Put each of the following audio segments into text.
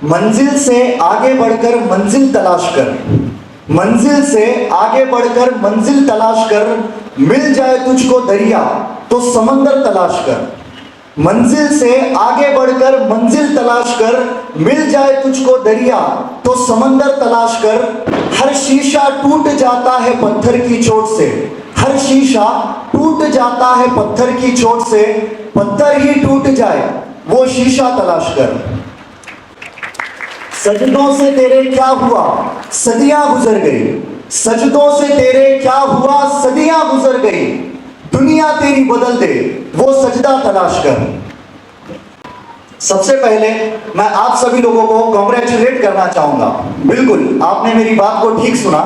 मंजिल से आगे बढ़कर मंजिल तलाश कर, मंजिल से आगे बढ़कर मंजिल तलाश कर, मिल जाए तुझको दरिया तो समंदर तलाश कर। मंजिल से आगे बढ़कर मंजिल तलाश कर, मिल जाए तुझको दरिया तो समंदर तलाश कर। हर शीशा टूट जाता है पत्थर की चोट से, हर शीशा टूट जाता है पत्थर की चोट से, पत्थर ही टूट जाए वो शीशा तलाश कर। सजदों से तेरे क्या हुआ सदियां गुजर गई, सजदों से तेरे क्या हुआ सदियां गुजर गई, दुनिया तेरी बदल दे वो सजदा तलाश कर। सबसे पहले मैं आप सभी लोगों को कॉन्ग्रेचुलेट करना चाहूंगा। बिल्कुल आपने मेरी बात को ठीक सुना,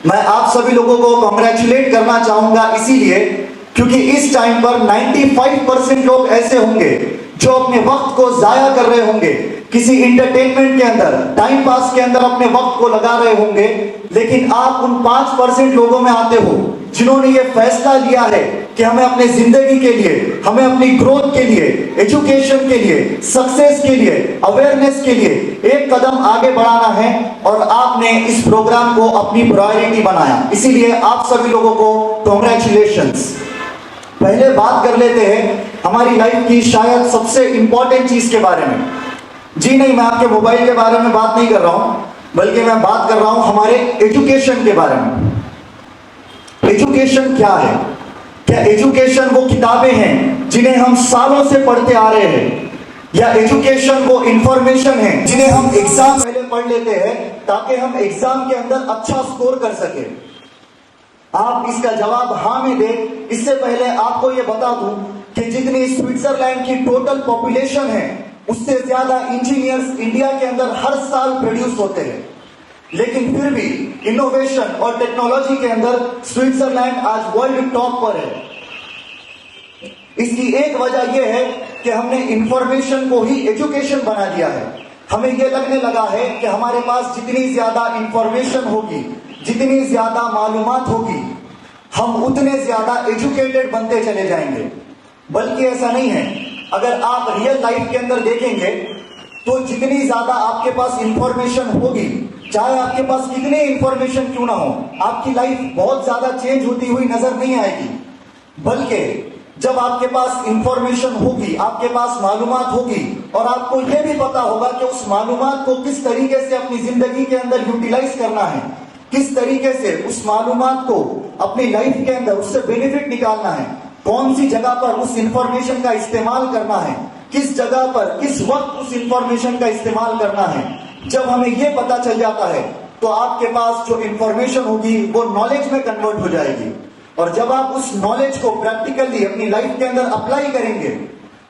मैं आप सभी लोगों को कॉन्ग्रेचुलेट करना चाहूंगा इसीलिए क्योंकि इस टाइम पर 95% लोग ऐसे होंगे जो अपने वक्त को जाया कर रहे होंगे, किसी इंटरटेनमेंट के अंदर, टाइम पास के अंदर अपने वक्त को लगा रहे होंगे। लेकिन आप उन 5% लोगों में आते हो जिन्होंने ये फैसला लिया है कि हमें अपने जिंदगी के लिए, हमें अपनी ग्रोथ के लिए, एजुकेशन के लिए, सक्सेस के लिए, अवेयरनेस के लिए एक कदम आगे बढ़ाना है और आपने इस प्रोग्राम को अपनी प्रायोरिटी बनाया। इसीलिए आप सभी लोगों को कॉन्ग्रेचुलेशंस। पहले बात कर लेते हैं हमारी लाइफ की शायद सबसे इंपॉर्टेंट चीज के बारे में। जी नहीं, मैं आपके मोबाइल के बारे में बात नहीं कर रहा हूं, बल्कि मैं बात कर रहा हूं हमारे एजुकेशन के बारे में। एजुकेशन क्या है? क्या एजुकेशन वो किताबें हैं जिन्हें हम सालों से पढ़ते आ रहे हैं, या एजुकेशन वो इंफॉर्मेशन है जिन्हें हम एग्जाम पहले पढ़ लेते हैं ताकि हम एग्जाम के अंदर अच्छा स्कोर कर सके? आप इसका जवाब हाँ में दें। इससे पहले आपको यह बता दूं कि जितनी स्विट्जरलैंड की टोटल पॉपुलेशन है उससे ज्यादा इंजीनियर्स इंडिया के अंदर हर साल प्रोड्यूस होते हैं, लेकिन फिर भी इनोवेशन और टेक्नोलॉजी के अंदर स्विट्जरलैंड आज वर्ल्ड टॉप पर है। इसकी एक वजह यह है कि हमने इंफॉर्मेशन को ही एजुकेशन बना दिया है। हमें यह लगने लगा है कि हमारे पास जितनी ज्यादा इंफॉर्मेशन होगी, जितनी ज्यादा मालूमात होगी, हम उतने ज्यादा एजुकेटेड बनते चले जाएंगे। बल्कि ऐसा नहीं है। अगर आप रियल लाइफ के अंदर देखेंगे तो जितनी ज्यादा आपके पास इंफॉर्मेशन होगी, चाहे आपके पास कितने इंफॉर्मेशन क्यों ना हो, आपकी लाइफ बहुत ज्यादा चेंज होती हुई नजर नहीं आएगी। बल्कि जब आपके पास इंफॉर्मेशन होगी, आपके पास मालूमात होगी और आपको यह भी पता होगा कि उस मालूमात को किस तरीके से अपनी जिंदगी के अंदर यूटिलाइज करना है, किस तरीके से उस मालूमात को अपनी लाइफ के अंदर उससे बेनिफिट निकालना है, कौन सी जगह पर उस इंफॉर्मेशन का इस्तेमाल करना है, किस जगह पर किस वक्त उस इंफॉर्मेशन का इस्तेमाल करना है। जब हमें यह पता चल जाता है तो आपके पास जो इंफॉर्मेशन होगी वो नॉलेज में कन्वर्ट हो जाएगी। और जब आप उस नॉलेज को प्रैक्टिकली अपनी लाइफ के अंदर अप्लाई करेंगे,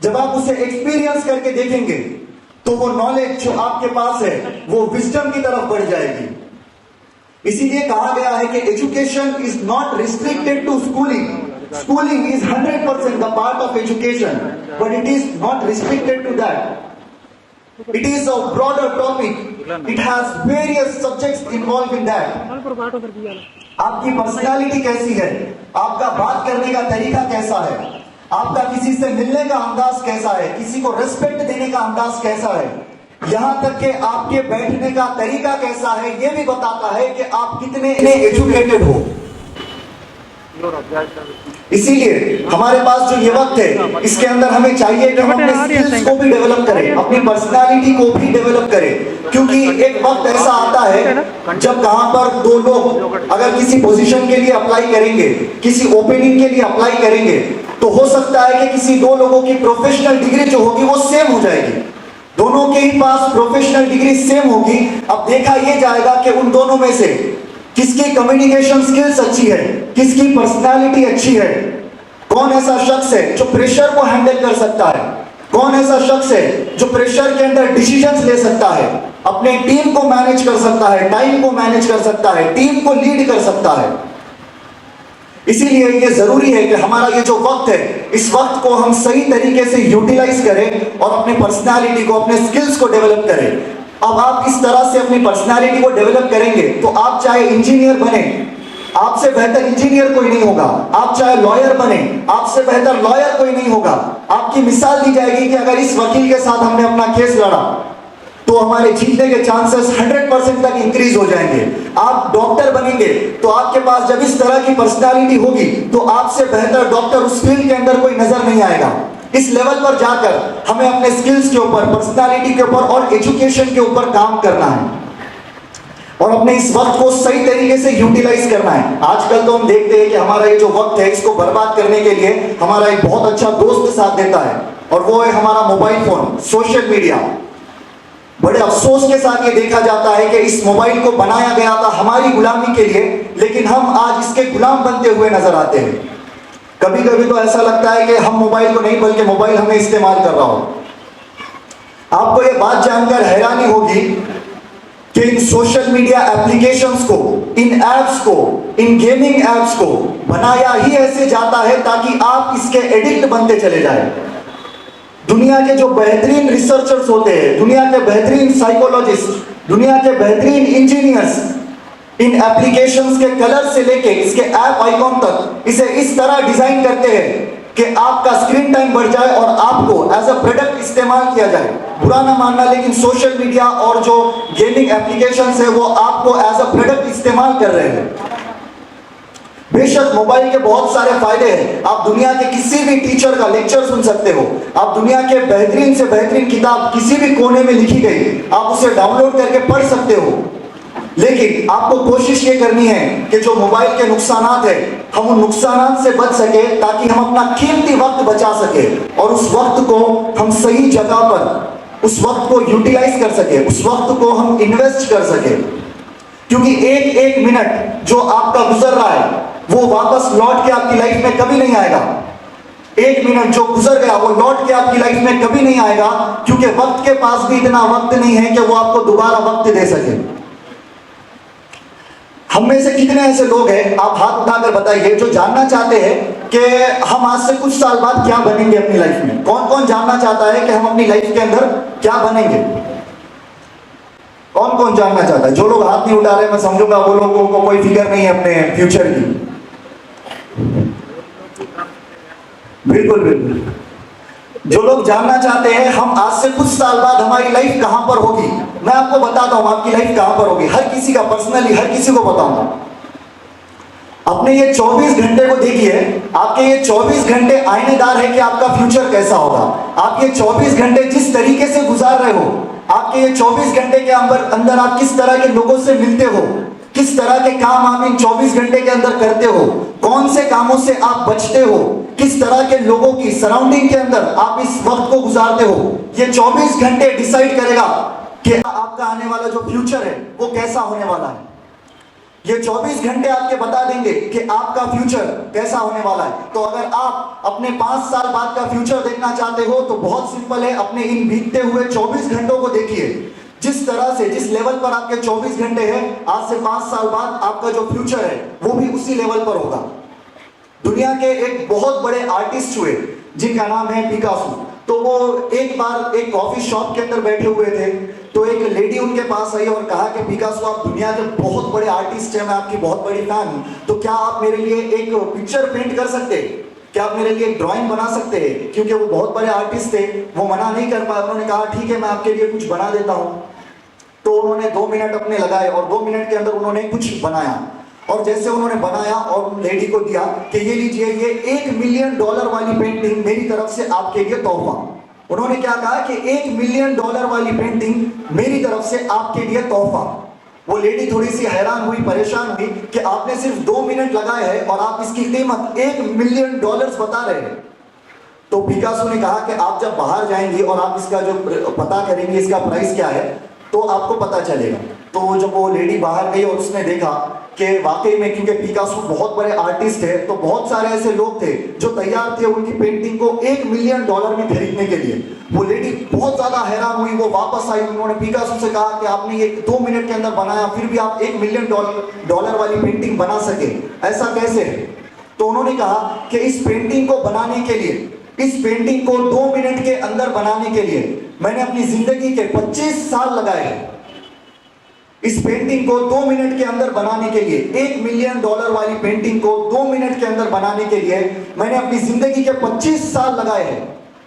जब आप उसे एक्सपीरियंस करके देखेंगे, तो वो नॉलेज जो आपके पास है वो विजडम की तरफ बढ़ जाएगी। इसीलिए कहा गया है कि education is not restricted to schooling. Schooling is 100% the part of education, but it is not restricted to that. It is a broader topic. It has various subjects involved in that. आपकी personality कैसी है, आपका बात करने का तरीका कैसा है, आपका किसी से मिलने का अंदाज कैसा है, किसी को रेस्पेक्ट देने का अंदाज कैसा है, यहाँ तक कि आपके बैठने का तरीका कैसा है, यह भी बताता है कि आप कितने एजुकेटेड हो। इसीलिए हमारे पास जो ये वक्त है इसके अंदर हमें चाहिए कि हम अपने स्किल्स को भी डेवलप करें, अपनी पर्सनालिटी को भी डेवलप करें। क्योंकि एक वक्त ऐसा आता है जब कहां पर दो लोग अगर किसी पोजीशन के लिए अप्लाई करेंगे, किसी ओपनिंग के लिए अप्लाई करेंगे, तो हो सकता है कि किसी दो लोगों की प्रोफेशनल डिग्री जो होगी वो सेम हो जाएगी, दोनों के ही पास प्रोफेशनल डिग्री सेम होगी। अब देखा यह जाएगा कि उन दोनों में से किसकी कम्युनिकेशन स्किल्स अच्छी है, किसकी पर्सनालिटी अच्छी है, कौन ऐसा शख्स है जो प्रेशर को हैंडल कर सकता है, कौन ऐसा शख्स है जो प्रेशर के अंदर डिसीजंस ले सकता है, अपने टीम को मैनेज कर सकता है, टाइम को मैनेज कर सकता है, टीम को लीड कर सकता है। इसीलिए ये जरूरी है कि हमारा ये जो वक्त है, इस वक्त को हम सही तरीके से यूटिलाइज करें और अपनी पर्सनालिटी को, अपने स्किल्स को डेवलप करें। अब आप इस तरह से अपनी पर्सनालिटी को डेवलप करेंगे तो आप चाहे इंजीनियर बने, आपसे बेहतर इंजीनियर कोई नहीं होगा, आप चाहे लॉयर बने, आपसे बेहतर लॉयर कोई नहीं होगा। आपकी मिसाल दी जाएगी कि अगर इस वकील के साथ हमने अपना केस लड़ा तो हमारे जीतने के चांसेस 100% तक इंक्रीज हो जाएंगे। आप डॉक्टर बनेंगे तो आपके पास जब इस तरह की पर्सनालिटी होगी तो आपसे बेहतर डॉक्टर उस फील्ड के अंदर कोई नजर नहीं आएगा। इस लेवल पर जाकर हमें अपने स्किल्स के ऊपर, पर्सनालिटी के ऊपर और एजुकेशन के ऊपर काम करना है और अपने इस वक्त को सही तरीके से यूटिलाइज करना है। आजकल तो हम देखते हैं कि हमारा ये जो वक्त है इसको बर्बाद करने के लिए हमारा एक बहुत अच्छा दोस्त साथ देता है और वो है हमारा मोबाइल फोन, सोशल मीडिया। बड़े अफसोस के साथ ये देखा जाता है कि इस मोबाइल को बनाया गया था हमारी गुलामी के लिए, लेकिन हम आज इसके गुलाम बनते हुए नजर आते हैं। कभी कभी तो ऐसा लगता है कि हम मोबाइल को नहीं बल्कि मोबाइल हमें इस्तेमाल कर रहा हो। आपको ये बात जानकर हैरानी होगी कि इन सोशल मीडिया एप्लीकेशंस को, इन एप्स को, इन गेमिंग एप्स को बनाया ही ऐसे जाता है ताकि आप इसके एडिक्ट बनते चले जाएं। दुनिया के जो बेहतरीन रिसर्चर्स होते हैं, दुनिया के बेहतरीन साइकोलॉजिस्ट, दुनिया के बेहतरीन इंजीनियर्स इन एप्लीकेशंस के कलर से लेके इसके ऐप आइकॉन तक इसे इस तरह डिजाइन करते हैं कि आपका स्क्रीन टाइम बढ़ जाए और आपको एज अ प्रोडक्ट इस्तेमाल किया जाए। बुरा ना मानना, लेकिन सोशल मीडिया और जो गेमिंग एप्लीकेशंस है वो आपको एज अ प्रोडक्ट इस्तेमाल कर रहे हैं। बेशक मोबाइल के बहुत सारे फायदे हैं। आप दुनिया के किसी भी टीचर का लेक्चर सुन सकते हो, आप दुनिया के बेहतरीन से बेहतरीन किताब किसी भी कोने में लिखी गई आप उसे डाउनलोड करके पढ़ सकते हो। लेकिन आपको कोशिश ये करनी है कि जो मोबाइल के नुकसानात है हम उन नुकसानात से बच सके ताकि हम अपना कीमती वक्त बचा सके और उस वक्त को हम सही जगह पर उस वक्त को यूटिलाइज कर सके, उस वक्त को हम इन्वेस्ट कर सके। क्योंकि एक एक मिनट जो आपका गुजर रहा है वो वापस लौट के आपकी लाइफ में कभी नहीं आएगा। एक मिनट जो गुजर गया वो लौट के आपकी लाइफ में कभी नहीं आएगा, क्योंकि वक्त के पास भी इतना वक्त नहीं है कि वो आपको दोबारा वक्त दे सके। हम में से कितने ऐसे लोग हैं, आप हाथ उठाकर बताइए, जो जानना चाहते हैं कि हम आज से कुछ साल बाद क्या बनेंगे अपनी लाइफ में? कौन कौन जानना चाहता है कि हम अपनी लाइफ के अंदर क्या बनेंगे? कौन कौन जानना चाहता है? जो लोग हाथ नहीं उठा रहे मैं समझूंगा वो लोगों को कोई फिक्र नहीं है अपने फ्यूचर की। बिल्कुल बिल्कुल। जो लोग जानना चाहते हैं हम आज से कुछ साल बाद हमारी लाइफ कहां पर होगी, मैं आपको बताता हूं आपकी लाइफ कहां पर होगी। हर किसी का, पर्सनली हर किसी को बताऊंगा। अपने ये 24 घंटे को देखिए, आपके ये 24 घंटे आईनेदार है कि आपका फ्यूचर कैसा होगा। आप ये 24 घंटे जिस तरीके से गुजार रहे हो, आपके ये 24 घंटे के अंदर आप किस तरह के लोगों से मिलते हो, किस तरह के काम आप इन 24 घंटे के अंदर करते हो, कौन से कामों से आप बचते हो, किस तरह के लोगों की सराउंडिंग के अंदर आप इस वक्त को गुजारते हो, ये 24 घंटे डिसाइड करेगा कि आपका आने वाला जो फ्यूचर है वो कैसा होने वाला है। ये 24 घंटे आपके बता देंगे कि आपका फ्यूचर कैसा होने वाला है। तो अगर आप अपने 5 साल बाद का फ्यूचर देखना चाहते हो तो बहुत सिंपल है, अपने इन बीतते हुए 24 घंटों को देखिए। जिस तरह से, जिस लेवल पर आपके 24 घंटे हैं, आज से 5 साल बाद आपका जो फ्यूचर है वो भी उसी लेवल पर होगा। दुनिया के एक बहुत बड़े आर्टिस्ट हुए जिनका नाम है पिकासो। तो वो एक बार एक कॉफी शॉप के अंदर बैठे हुए थे, तो एक लेडी उनके पास आई और कहा कि पिकासो आप दुनिया के बहुत बड़े आर्टिस्ट हैं, मैं आपकी बहुत बड़ी फैन हूं, तो क्या आप मेरे लिए एक पिक्चर पेंट कर सकते हैं, क्या आप मेरे लिए एक ड्राइंग बना सकते हैं? क्योंकि वो बहुत बड़े आर्टिस्ट थे, वो मना नहीं कर पाए। उन्होंने कहा ठीक है मैं आपके लिए कुछ बना देता हूं। तो उन्होंने 2 मिनट अपने लगाए और 2 मिनट के अंदर उन्होंने कुछ बनाया। और जैसे उन्होंने बनाया और लेडी को दिया कि ये लीजिए, ये $1 मिलियन वाली पेंटिंग मेरी तरफ से आपके लिए तोहफा। उन्होंने क्या कहा कि $1 मिलियन वाली पेंटिंग मेरी तरफ से आपके लिए तोहफा। वो लेडी थोड़ी सी हैरान हुई, परेशान हुई कि आपने सिर्फ 2 मिनट लगाए हैं और आप इसकी कीमत $1 मिलियन बता रहे हैं। तो पिकासो ने कहा कि आप जब बाहर जाएंगी और आप इसका जो पता करेंगे इसका प्राइस क्या है तो आपको पता चलेगा। तो जब वो लेडी बाहर गई और उसने देखा कि वाकई में, क्योंकि पिकासो बहुत बड़े आर्टिस्ट है, तो बहुत सारे ऐसे लोग थे जो तैयार थे उनकी पेंटिंग को $1 मिलियन में खरीदने के लिए। वो लेडी बहुत ज्यादा हैरान हुई, वो वापस आई, उन्होंने पिकासो से कहा कि आपने ये 2 मिनट के अंदर बनाया, फिर भी आप $1 मिलियन वाली पेंटिंग बना सके, ऐसा कैसे है? तो उन्होंने कहा कि इस पेंटिंग को बनाने के लिए, इस पेंटिंग को 2 मिनट के अंदर बनाने के लिए मैंने अपनी जिंदगी के 25 साल लगाए हैं। इस पेंटिंग को 2 मिनट के अंदर बनाने के लिए, $1 मिलियन वाली पेंटिंग को 2 मिनट के अंदर बनाने के लिए मैंने अपनी जिंदगी के 25 साल लगाए हैं।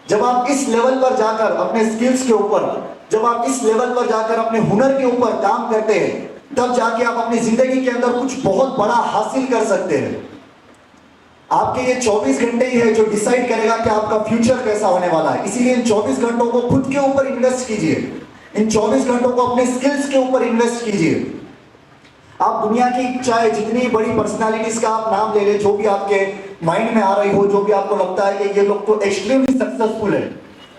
जब आप इस लेवल पर जाकर अपने स्किल्स के ऊपर जब आप इस लेवल पर जाकर अपने हुनर के ऊपर काम करते हैं, तब जाके आप अपनी जिंदगी के अंदर कुछ बहुत बड़ा हासिल कर सकते हैं। आपके ये 24 घंटे ही है जो डिसाइड करेगा कि आपका फ्यूचर कैसा होने वाला है। इसीलिए इन 24 घंटों को खुद के ऊपर इन्वेस्ट कीजिए, इन 24 घंटों को अपने स्किल्स के ऊपर इन्वेस्ट कीजिए। आप दुनिया की चाहे जितनी बड़ी पर्सनालिटीज का आप नाम ले ले, जो भी आपके माइंड में आ रही हो, जो भी आपको लगता है कि ये लोग तो एक्सट्रीमली सक्सेसफुल है,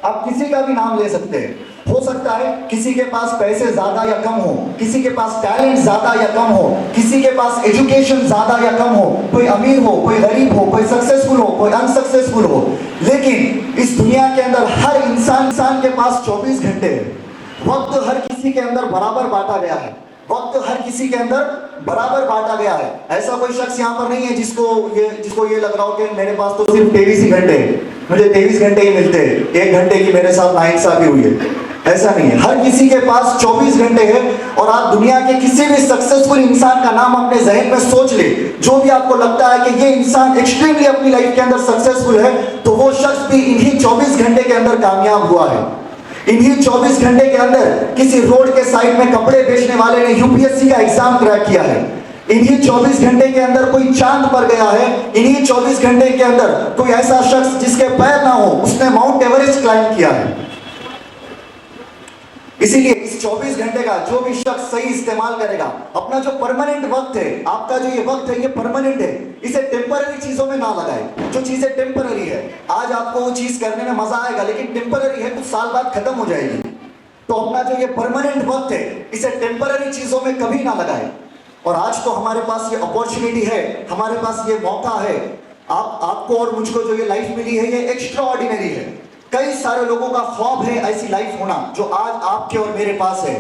आप किसी का भी नाम ले सकते हैं। हो सकता है किसी के पास पैसे ज्यादा या कम हो, किसी के पास टैलेंट ज्यादा या कम हो, किसी के पास एजुकेशन ज्यादा या कम हो, कोई अमीर हो, कोई गरीब हो, कोई सक्सेसफुल हो, कोई अनसक्सेसफुल हो, लेकिन इस दुनिया के अंदर हर इंसान के पास 24 घंटे है। वक्त हर किसी के अंदर बराबर बांटा गया है, वक्त हर किसी के अंदर बराबर बांटा गया है। ऐसा कोई शख्स यहाँ पर नहीं है जिसको ये लग रहा हो कि मेरे पास तो सिर्फ 23 ही घंटे हैं, मुझे 23 घंटे ही मिलते हैं, 1 घंटे की मेरे साथ नाइंसाफी हुई है। ऐसा नहीं है, हर किसी के पास 24 घंटे हैं। और आप दुनिया के किसी भी सक्सेसफुल इंसान का नाम अपने जहन में सोच ले, जो भी आपको लगता है कि ये इंसान एक्सट्रीमली अपनी लाइफ के अंदर सक्सेसफुल है, तो वो शख्स भी इन्हीं 24 घंटे के अंदर कामयाब हुआ है। इन्हीं 24 घंटे के अंदर किसी रोड के साइड में कपड़े बेचने वाले ने यूपीएससी का एग्जाम क्रैक किया है। इन्हीं 24 घंटे के अंदर कोई चांद पर गया है। इन्हीं 24 घंटे के अंदर कोई ऐसा शख्स जिसके पैर ना हो, उसने माउंट एवरेस्ट क्लाइंब किया है। इसीलिए इस 24 घंटे का जो भी शख्स सही इस्तेमाल करेगा, अपना जो परमानेंट वक्त है, आपका जो ये वक्त है, ये परमानेंट है, इसे टेम्पररी चीजों में ना लगाए। जो चीजें टेम्पररी है, आज आपको वो चीज करने में मजा आएगा, लेकिन टेम्पररी है, कुछ साल बाद खत्म हो जाएगी। तो अपना जो ये परमानेंट वक्त है, इसे टेम्पररी चीजों में कभी ना लगाए। और आज तो हमारे पास ये अपॉर्चुनिटी है, हमारे पास ये मौका है। आपको और मुझको जो ये लाइफ मिली है, ये एक्स्ट्रा ऑर्डिनरी है। कई सारे लोगों का ख्वाब है ऐसी लाइफ होना जो आज आपके और मेरे पास है।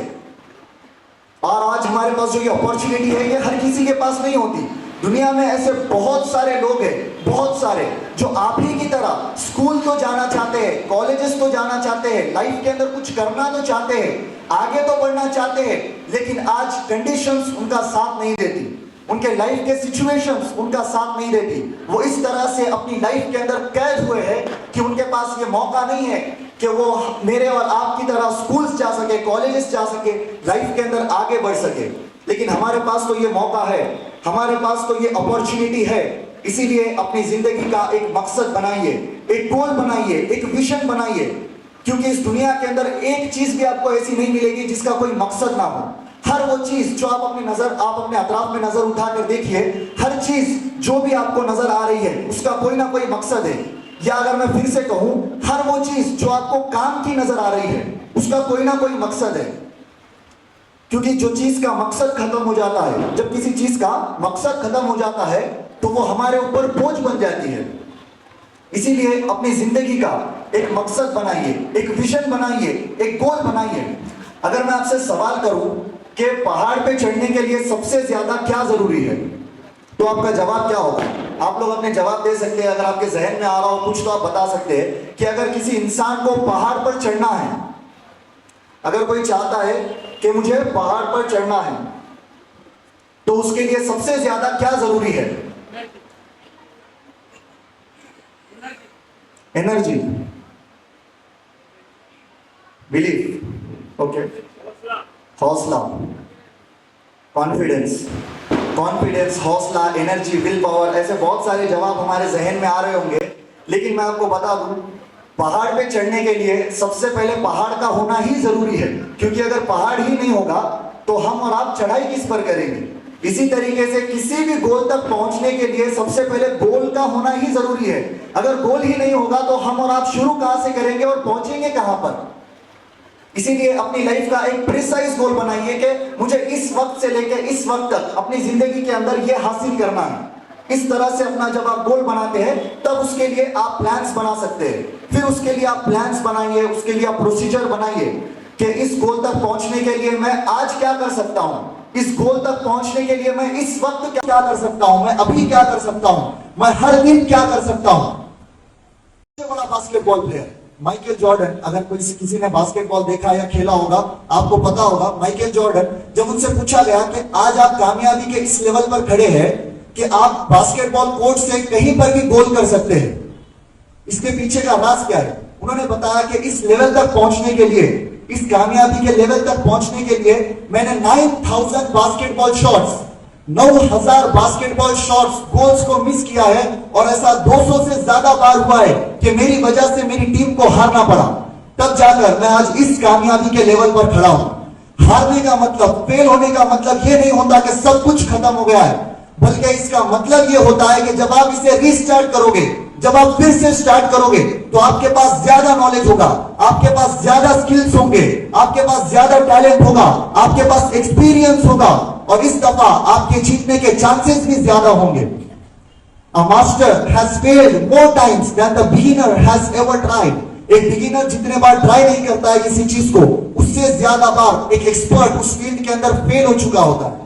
और आज हमारे पास जो ये अपॉर्चुनिटी है, ये हर किसी के पास नहीं होती। दुनिया में ऐसे बहुत सारे लोग हैं, बहुत सारे, जो आप ही की तरह स्कूल तो जाना चाहते हैं, कॉलेजेस तो जाना चाहते हैं, लाइफ के अंदर कुछ करना तो चाहते हैं, आगे तो बढ़ना चाहते हैं, लेकिन आज कंडीशंस उनका साथ नहीं देती, उनके लाइफ के सिचुएशंस उनका साथ नहीं देती। वो इस तरह से अपनी लाइफ के अंदर कैद हुए हैं कि उनके पास ये मौका नहीं है कि वो मेरे और आपकी तरह स्कूल्स जा सके, कॉलेजेस जा सके, लाइफ के अंदर आगे बढ़ सके। लेकिन हमारे पास तो ये मौका है, हमारे पास तो ये अपॉर्चुनिटी है। इसीलिए अपनी जिंदगी का एक मकसद बनाइए, एक गोल बनाइए, एक विजन बनाइए, क्योंकि इस दुनिया के अंदर एक चीज भी आपको ऐसी नहीं मिलेगी जिसका कोई मकसद ना हो। हर वो चीज जो आप अपने अतराफ में नजर उठाकर देखिए, हर चीज जो भी आपको नजर आ रही है, उसका कोई ना कोई मकसद है। या अगर मैं फिर से कहूं, हर वो चीज जो आपको काम की नजर आ रही है, उसका कोई ना कोई मकसद है। क्योंकि जो चीज का मकसद खत्म हो जाता है, जब किसी चीज का मकसद खत्म हो जाता है, तो वो हमारे ऊपर बोझ बन जाती है। इसीलिए अपनी जिंदगी का एक मकसद बनाइए, एक विजन बनाइए, एक गोल बनाइए। अगर मैं आपसे सवाल करूं कि पहाड़ पे चढ़ने के लिए सबसे ज्यादा क्या जरूरी है, तो आपका जवाब क्या होगा? आप लोग अपने जवाब दे सकते हैं। अगर आपके जहन में आ रहा हो कुछ, तो आप बता सकते हैं कि अगर किसी इंसान को पहाड़ पर चढ़ना है, अगर कोई चाहता है कि मुझे पहाड़ पर चढ़ना है, तो उसके लिए सबसे ज्यादा क्या जरूरी है? एनर्जी, बिलीफ, ओके, हौसला, कॉन्फिडेंस, हौसला, एनर्जी, विल पावर, ऐसे बहुत सारे जवाब हमारे जहन में आ रहे होंगे। लेकिन मैं आपको बता दूं, पहाड़ पे चढ़ने के लिए सबसे पहले पहाड़ का होना ही जरूरी है, क्योंकि अगर पहाड़ ही नहीं होगा तो हम और आप चढ़ाई किस पर करेंगे। इसी तरीके से किसी भी गोल तक पहुंचने के लिए सबसे पहले गोल का होना ही जरूरी है। अगर गोल ही नहीं होगा तो हम और आप शुरू कहां से करेंगे और पहुंचेंगे कहां पर। इसीलिए अपनी लाइफ का एक प्रिसाइज गोल बनाइए कि मुझे इस वक्त से लेकर इस वक्त तक अपनी जिंदगी के अंदर यह हासिल करना है। इस तरह से अपना जब आप गोल बनाते हैं, तब उसके लिए आप प्लान्स बना सकते हैं। फिर उसके लिए आप प्लान्स बनाइए, उसके लिए आप प्रोसीजर बनाइए कि इस गोल तक पहुंचने के लिए मैं आज क्या कर सकता हूं, इस गोल तक पहुंचने के लिए मैं इस वक्त क्या कर सकता हूं, मैं अभी क्या कर सकता हूं, मैं हर दिन क्या कर सकता हूं। सबसे बड़ा बास्केटबॉल प्लेयर माइकल जॉर्डन, अगर किसी ने बास्केटबॉल देखा या खेला होगा, आपको पता होगा, माइकल जॉर्डन, जब उनसे पूछा गया कि आज आप कामयाबी के इस लेवल पर खड़े हैं कि आप बास्केटबॉल कोर्ट से कहीं पर भी गोल कर सकते हैं, इसके पीछे का राज क्या है, उन्होंने बताया कि इस लेवल तक पहुंचने के लिए इस कामयाबी के लेवल तक पहुंचने के लिए मैंने 9000 basketball shots 9000 basketball shots goals को मिस किया है, और ऐसा 200 से ज्यादा बार हुआ है कि मेरी वजह से मेरी टीम को हारना पड़ा। तब जाकर मैं आज इस कामयाबी के लेवल पर खड़ा हूं। हारने का मतलब, फेल होने का मतलब ये नहीं होता कि सब कुछ खत्म हो गया है, बल्कि इसका मतलब ये होता है कि जब आप इसे रीस्टार्ट करोगे, जब आप फिर से स्टार्ट करोगे, तो आपके पास ज्यादा नॉलेज होगा, आपके पास ज्यादा स्किल्स होंगे, आपके पास ज्यादा टैलेंट होगा, आपके पास एक्सपीरियंस होगा, और इस दफा आपके जीतने के चांसेस भी ज्यादा होंगे। A master has failed more times than the beginner has ever tried. एक बिगिनर जितने बार ट्राई नहीं करता है किसी चीज को, उससे ज्यादा बार एक एक्सपर्ट उस फील्ड के अंदर फेल हो चुका होता है।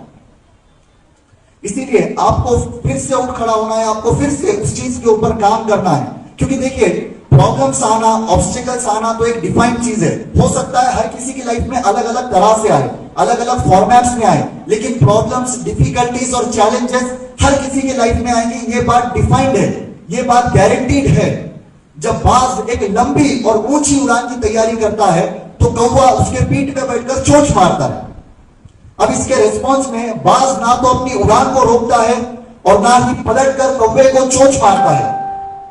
इसीलिए आपको फिर से उठ खड़ा होना है, आपको फिर से उस चीज के ऊपर काम करना है। क्योंकि देखिए, प्रॉब्लम्स आना, ऑब्स्टिकल्स आना तो एक डिफाइंड चीज है। हो सकता है हर किसी की लाइफ में अलग अलग तरह से आए, अलग अलग फॉर्मेट्स में आए, लेकिन प्रॉब्लम्स, डिफिकल्टीज और चैलेंजेस हर किसी की लाइफ में आएंगे। ये बात डिफाइंड है, ये बात गारंटीड है। जब बाज एक लंबी और ऊंची उड़ान की तैयारी करता है, तो कौवा उसके पीठ पे बैठकर चोंच मारता है। अब इसके रिस्पॉन्स में बाज ना तो अपनी उड़ान को रोकता है और ना ही पलटकर कौवे को चोंच मारता है,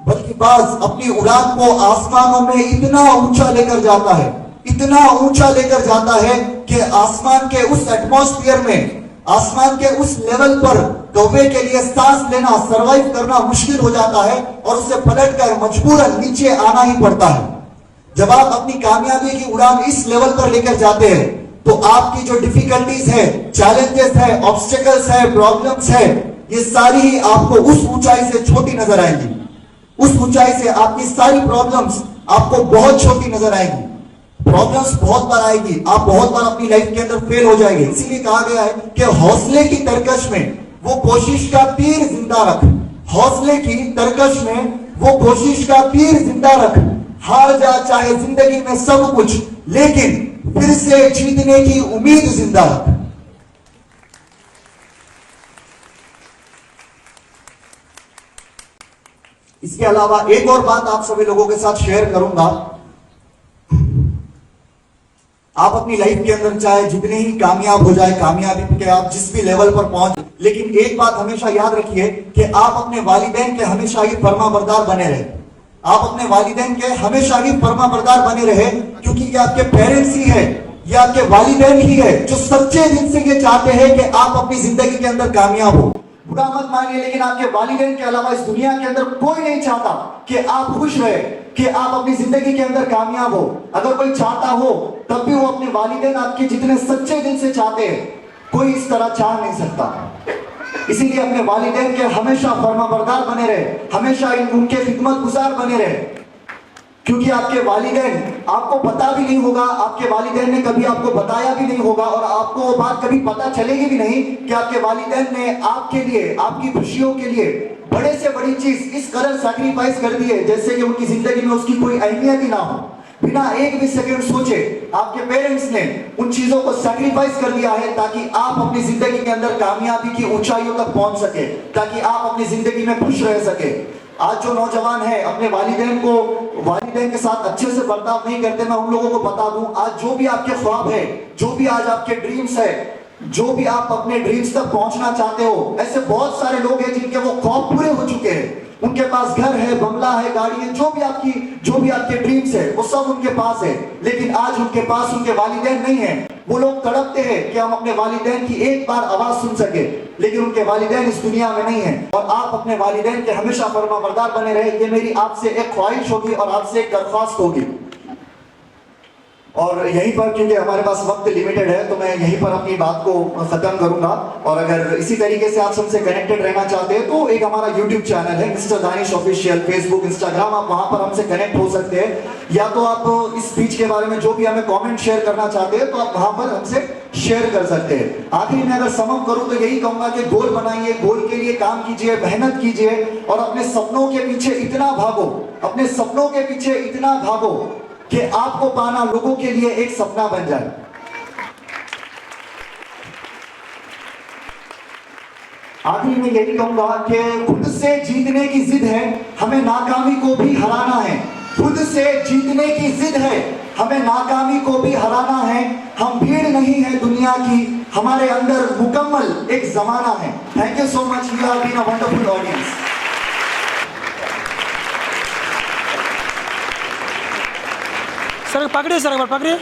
बल्कि बाज अपनी उड़ान को आसमानों में इतना ऊंचा लेकर जाता है, इतना ऊंचा लेकर जाता है कि आसमान के उस एटमॉस्फेयर में, आसमान के उस लेवल पर कौवे के लिए सांस लेना, सरवाइव करना मुश्किल हो जाता है, और उसे पलटकर मजबूरन नीचे आना ही पड़ता है। जब आप अपनी कामयाबी की उड़ान इस लेवल पर लेकर जाते हैं, तो आपकी जो डिफिकल्टीज है, चैलेंजेस है, ऑब्स्टिकल्स है, प्रॉब्लम्स है, ये सारी ही आपको उस ऊंचाई से छोटी नजर आएंगी। उस ऊंचाई से आपकी सारी प्रॉब्लम्स आपको बहुत छोटी नजर आएंगी। प्रॉब्लम्स बहुत बार आएगी, आप बहुत बार अपनी लाइफ के अंदर फेल हो जाएंगे। इसीलिए कहा गया है कि हौसले की तरकश में वो कोशिश का तीर जिंदा रख, हौसले की तरकश में वो कोशिश का तीर जिंदा रख। हार जा चाहे जिंदगी में सब कुछ, लेकिन फिर से जीतने की उम्मीद जिंदा रख। इसके अलावा एक और बात आप सभी लोगों के साथ शेयर करूंगा। आप अपनी लाइफ के अंदर चाहे जितने ही कामयाब हो जाए, कामयाबी के आप जिस भी लेवल पर पहुंच, लेकिन एक बात हमेशा याद रखिए कि आप अपने वालिदैन के हमेशा ही फर्माबरदार बने रहे। आप अपने वालिदैन के हमेशा ही फर्माबरदार बने रहे, क्योंकि ये आपके पेरेंट्स ही है, ये आपके वालिदैन ही है जो सच्चे दिल से ये चाहते हैं कि आप अपनी जिंदगी के अंदर कामयाब हो। बुरा मत मानिए, लेकिन आपके वालिदैन के अलावा इस दुनिया के अंदर कोई नहीं चाहता कि आप खुश रहे, कि आप अपनी जिंदगी के अंदर कामयाब हो। अगर कोई चाहता हो तब भी वो अपने वालिदैन आपके जितने सच्चे दिल से चाहते हैं, कोई इस तरह चाह नहीं सकता। इसीलिए अपने वालिदैन के हमेशा फर्माबरदार बने रहे, हमेशा उनके खिदमत गुजार बने रहे, क्योंकि आपके वालिदैन, आपको पता भी नहीं होगा, आपके वालिदैन ने कभी आपको बताया भी नहीं होगा, और आपको वो बात कभी पता चलेगी भी नहीं कि आपके वालिदैन ने आपके लिए, आपकी खुशियों के लिए बड़े से बड़ी चीज इस कदर सैक्रिफाइस कर दी है, जैसे कि उनकी जिंदगी में उसकी कोई अहमियत ही ना हो। बिना एक भी सेकंड सोचे आपके पेरेंट्स ने उन चीजों को सैक्रिफाइस कर दिया है, ताकि आप अपनी जिंदगी के अंदर कामयाबी की ऊंचाइयों तक पहुंच सके, ताकि आप अपनी जिंदगी में खुश रह सके। आज जो नौजवान है अपने वालिदैन के साथ अच्छे से बर्ताव नहीं करते, मैं उन लोगों को बता दूं, आज जो भी आपके ख्वाब है, जो भी आज आपके ड्रीम्स है, जो भी आप अपने ड्रीम्स तक पहुंचना चाहते हो, ऐसे बहुत सारे लोग हैं जिनके वो ख्वाब पूरे हो चुके हैं। उनके पास घर है, बंगला है, गाड़ी है, जो भी आपके ड्रीम्स है वो सब उनके पास है, लेकिन आज उनके पास उनके वालिदैन नहीं है। वो लोग तड़पते हैं कि हम अपने वालिदैन की एक बार आवाज सुन सके, लेकिन उनके वालिदैन इस दुनिया में नहीं है। और आप अपने वालिदैन के हमेशा फर्माबरदार बने रहे, ये मेरी आपसे एक ख्वाहिश होगी और आपसे एक दरख्वास्त होगी। और यहीं पर, क्योंकि हमारे पास वक्त लिमिटेड है, तो मैं यहीं पर अपनी बात को खत्म करूंगा। और अगर इसी तरीके से आप सबसे कनेक्टेड रहना चाहते हैं, तो एक हमारा यूट्यूब चैनल है mister Danish official, Facebook, Instagram, आप वहां पर हमसे कनेक्ट हो सकते हैं। या तो आप इस स्पीच के बारे में जो भी हमें कमेंट शेयर करना चाहते हैं, तो आप वहां पर हमसे शेयर कर सकते हैं। आखिरी में अगर समअप करूं तो यही कहूंगा कि गोल बनाइए, गोल के लिए काम कीजिए, मेहनत कीजिए, और अपने सपनों के पीछे इतना भागो, अपने सपनों के पीछे इतना भागो कि आपको पाना लोगों के लिए एक सपना बन जाए। आखिर में यही कहूंगा कि खुद से जीतने की जिद है, हमें नाकामी को भी हराना है। खुद से जीतने की जिद है, हमें नाकामी को भी हराना है। हम भीड़ नहीं है दुनिया की, हमारे अंदर मुकम्मल एक जमाना है। Thank you so much, you have been a wonderful audience. Sir पकड़िए सर, एक बार पकड़िए।